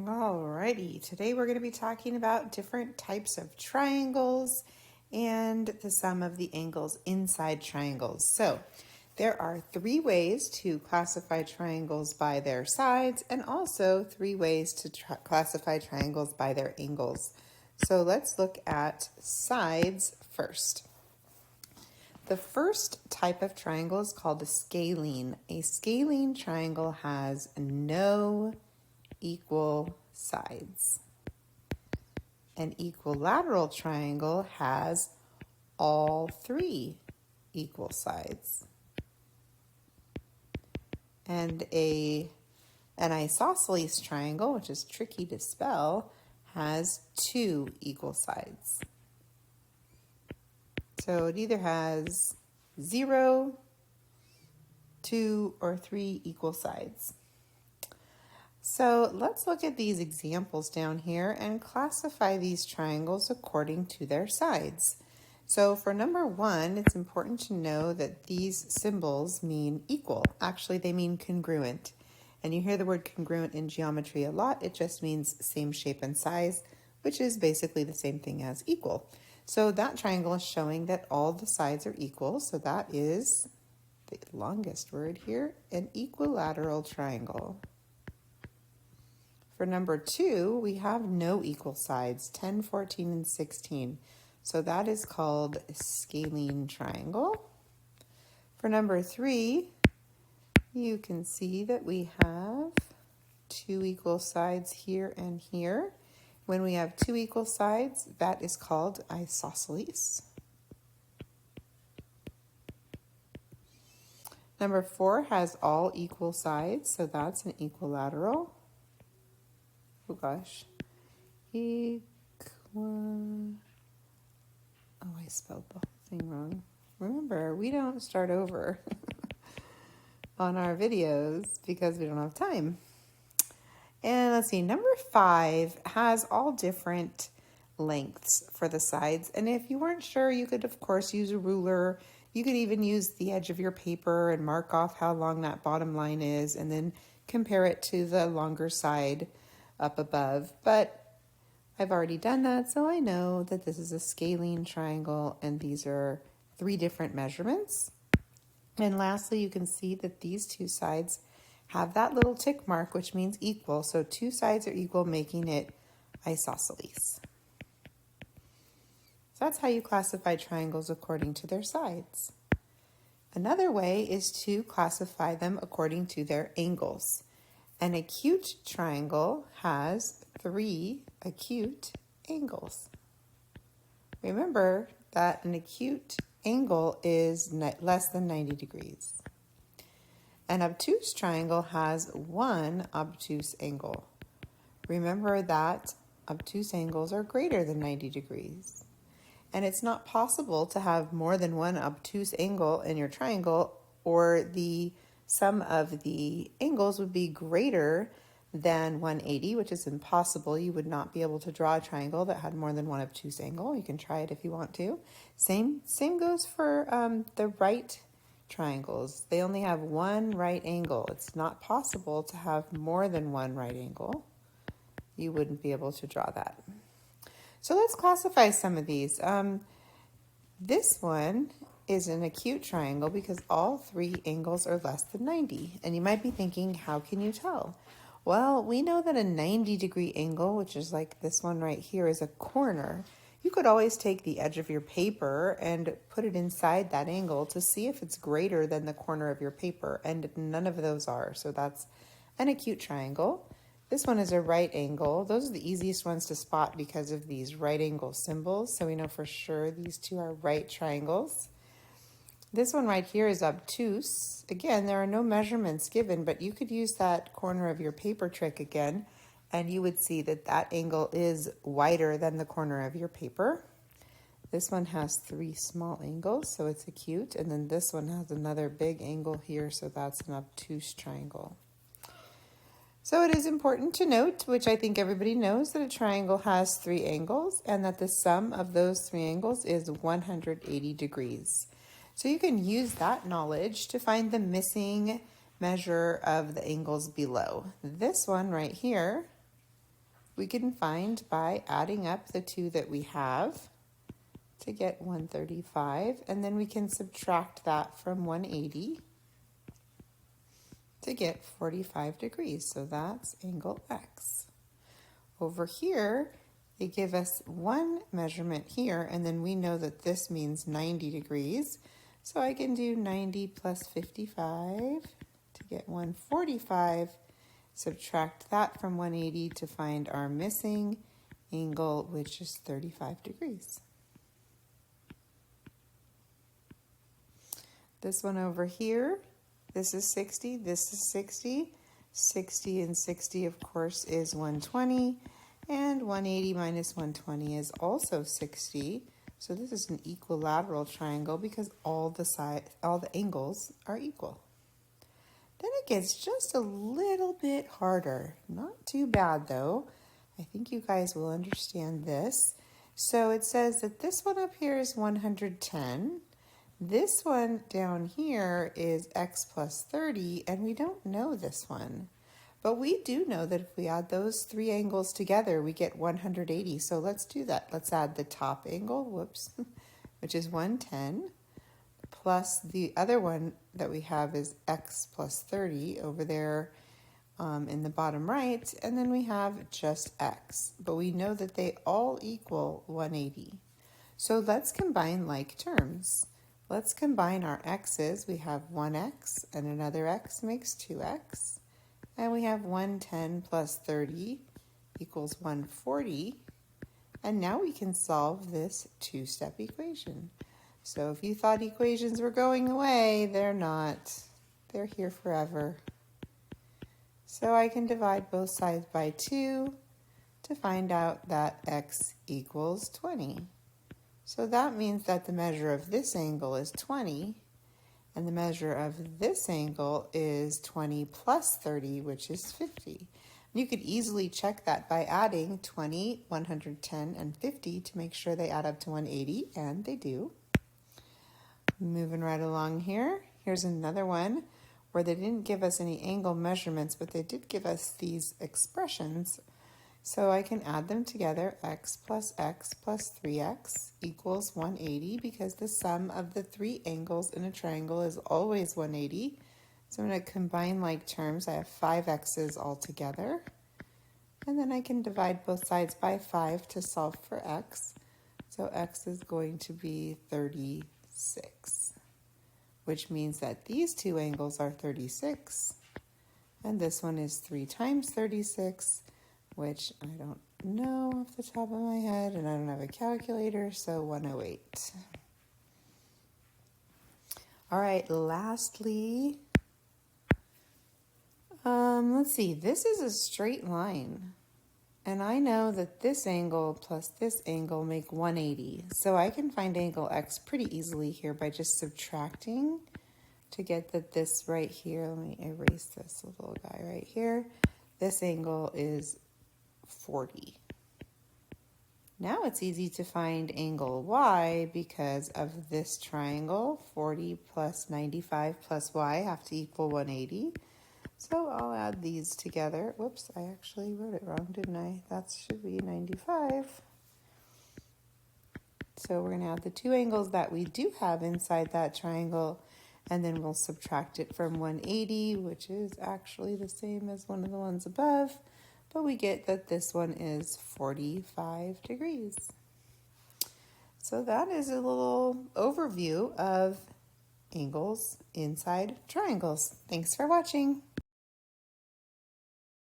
Alrighty, today we're going to be talking about different types of triangles and the sum of the angles inside triangles. So there are three ways to classify triangles by their sides and also three ways to classify triangles by their angles. So let's look at sides first. The first type of triangle is called a scalene. A scalene triangle has no equal sides. An equilateral triangle has all three equal sides. And an isosceles triangle, which is tricky to spell, has two equal sides. So it either has 0, 2, or 3 equal sides. So let's look at these examples down here and classify these triangles according to their sides. So for number 1, it's important to know that these symbols mean equal. Actually, they mean congruent. And you hear the word congruent in geometry a lot. It just means same shape and size, which is basically the same thing as equal. So that triangle is showing that all the sides are equal. So that is the longest word here, an equilateral triangle. For number 2, we have no equal sides, 10, 14, and 16. So that is called a scalene triangle. For number 3, you can see that we have two equal sides here and here. When we have two equal sides, that is called isosceles. Number 4 has all equal sides, so that's an equilateral. Oh gosh. I spelled the whole thing wrong. Remember, we don't start over on our videos because we don't have time. And let's see, number 5 has all different lengths for the sides. And if you weren't sure, you could, of course, use a ruler. You could even use the edge of your paper and mark off how long that bottom line is and then compare it to the longer side up above, but I've already done that, so I know that this is a scalene triangle and these are 3 different measurements. And lastly, you can see that these two sides have that little tick mark, which means equal. So 2 sides are equal, making it isosceles. So that's how you classify triangles according to their sides. Another way is to classify them according to their angles. An acute triangle has 3 acute angles. Remember that an acute angle is less than 90 degrees. An obtuse triangle has 1 obtuse angle. Remember that obtuse angles are greater than 90 degrees. And it's not possible to have more than 1 obtuse angle in your triangle, or the sum of the angles would be greater than 180, which is impossible. You would not be able to draw a triangle that had more than 1 obtuse angle. You can try it if you want to. Same goes for the right triangles. They only have 1 right angle. It's not possible to have more than 1 right angle. You wouldn't be able to draw that. So let's classify some of these. This one is an acute triangle because all 3 angles are less than 90. And you might be thinking, how can you tell? Well, we know that a 90-degree angle, which is like this one right here, is a corner. You could always take the edge of your paper and put it inside that angle to see if it's greater than the corner of your paper, and none of those are. So that's an acute triangle. This one is a right angle. Those are the easiest ones to spot because of these right angle symbols. So we know for sure these 2 are right triangles. This one right here is obtuse. Again, there are no measurements given, but you could use that corner of your paper trick again, and you would see that that angle is wider than the corner of your paper. This one has 3 small angles, so it's acute, and then this one has another big angle here, so that's an obtuse triangle. So it is important to note, which I think everybody knows, that a triangle has 3 angles and that the sum of those 3 angles is 180 degrees. So you can use that knowledge to find the missing measure of the angles below. This one right here we can find by adding up the two that we have to get 135, and then we can subtract that from 180 to get 45 degrees. So that's angle X. Over here, they give us one measurement here, and then we know that this means 90 degrees. So I can do 90 plus 55 to get 145. Subtract that from 180 to find our missing angle, which is 35 degrees. This one over here, this is 60, this is 60. 60 and 60, of course, is 120. And 180 minus 120 is also 60. So this is an equilateral triangle because all the angles are equal. Then it gets just a little bit harder. Not too bad though. I think you guys will understand this. So it says that this one up here is 110. This one down here is x plus 30, and we don't know this one. But we do know that if we add those three angles together, we get 180. So let's do that. Let's add the top angle, which is 110. Plus the other one that we have is x plus 30 over there in the bottom right, and then we have just x. But we know that they all equal 180. So let's combine like terms. Let's combine our x's. We have 1x and another x makes 2x. And we have 110 plus 30 equals 140. And now we can solve this two-step equation. So if you thought equations were going away, they're not. They're here forever. So I can divide both sides by 2 to find out that x equals 20. So that means that the measure of this angle is 20, and the measure of this angle is 20 plus 30, which is 50. You could easily check that by adding 20, 110, and 50 to make sure they add up to 180, and they do. Moving right along here, here's another one where they didn't give us any angle measurements, but they did give us these expressions. So I can add them together. X plus 3x equals 180 because the sum of the three angles in a triangle is always 180. So I'm going to combine like terms. I have 5 x's all together. And then I can divide both sides by 5 to solve for x. So x is going to be 36, which means that these two angles are 36. And this one is 3 times 36, which I don't know off the top of my head, and I don't have a calculator, so 108. All right, lastly, let's see, this is a straight line. And I know that this angle plus this angle make 180. So I can find angle x pretty easily here by just subtracting to get that this right here, let me erase this little guy right here. This angle is 40. Now it's easy to find angle y because of this triangle. 40 plus 95 plus y have to equal 180. So I'll add these together. Whoops, I actually wrote it wrong, didn't I? That should be 95. So we're going to add the two angles that we do have inside that triangle, and then we'll subtract it from 180, which is actually the same as one of the ones above, but we get that this one is 45 degrees. So that is a little overview of angles inside triangles. Thanks for watching.